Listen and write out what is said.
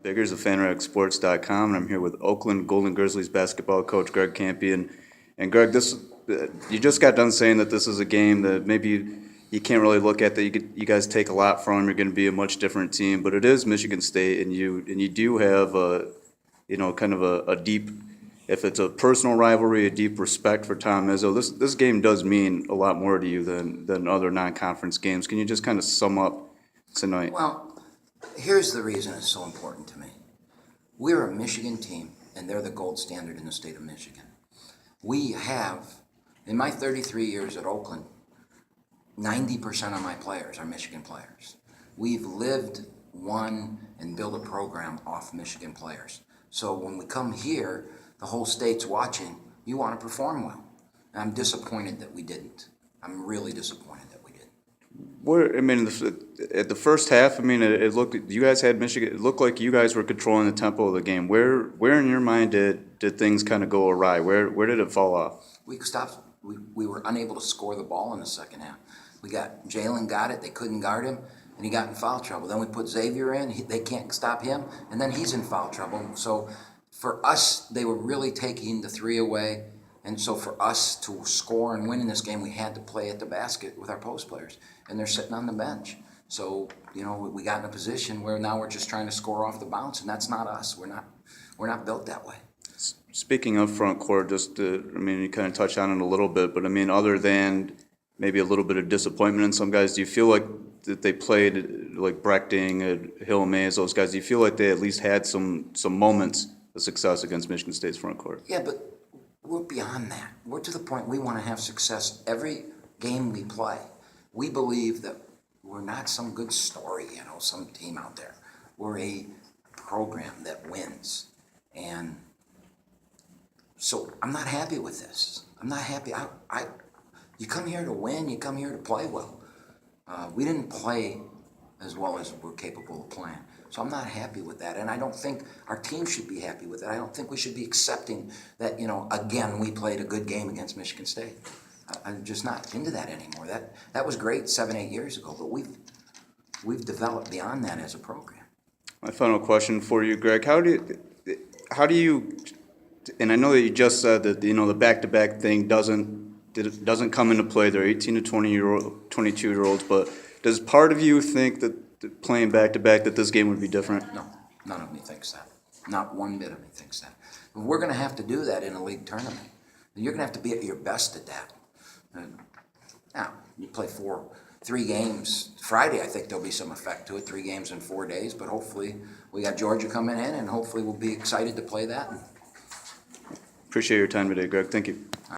Biggers of FanRagSports.com, and I'm here with Oakland Golden Grizzlies basketball coach Greg Kampe. And Greg, you just got done saying that this is a game that maybe you can't really look at, that you guys take a lot from. You're going to be a much different team, but it is Michigan State, and you do have a deep, if it's a personal rivalry, a deep respect for Tom Izzo. This game does mean a lot more to you than other non-conference games. Can you just kind of sum up tonight? Well, here's the reason it's so important to me. We're a Michigan team, and they're the gold standard in the state of Michigan. We have, in my 33 years at Oakland, 90% of my players are Michigan players. We've lived, won, and built a program off Michigan players. So when we come here, the whole state's watching. You want to perform well. And I'm disappointed that we didn't. I'm really disappointed that we didn't. At the first half, it looked, you guys had Michigan. It looked like you guys were controlling the tempo of the game. Where in your mind did things kind of go awry? Where did it fall off? We stopped. We were unable to score the ball in the second half. Jalen got it. They couldn't guard him, and he got in foul trouble. Then we put Xavier in. They can't stop him, and then he's in foul trouble. So for us, they were really taking the three away. And so for us to score and win in this game, we had to play at the basket with our post players, and they're sitting on the bench. So, we got in a position where now we're just trying to score off the bounce, and that's not us. We're not built that way. Speaking of front court, you kind of touched on it a little bit, but other than maybe a little bit of disappointment in some guys, do you feel like that they played like Brechting, Hill, Mays, those guys? Do you feel like they at least had some moments of success against Michigan State's front court? Yeah, but we're beyond that. We're to the point we want to have success every game we play. We believe that we're not some good story, some team out there. We're a program that wins. And so I'm not happy with this. I'm not happy. You come here to win. You come here to play well. We didn't play as well as we're capable of playing. So I'm not happy with that, and I don't think our team should be happy with it. I don't think we should be accepting that, again, we played a good game against Michigan State. I'm just not into that anymore. That was great 7-8 years ago, but we've developed beyond that as a program. My final question for you, Greg, how do you, and I know that you just said that, the back-to-back thing doesn't come into play. They're 18 to 22-year-olds, but does part of you think that playing back-to-back, that this game would be different? No, none of me thinks that. Not one bit of me thinks that. We're going to have to do that in a league tournament. You're going to have to be at your best at that. Now, you play 3 games. Friday, I think there'll be some effect to it, 3 games in 4 days, but hopefully we got Georgia coming in, and hopefully we'll be excited to play that. Appreciate your time today, Greg. Thank you.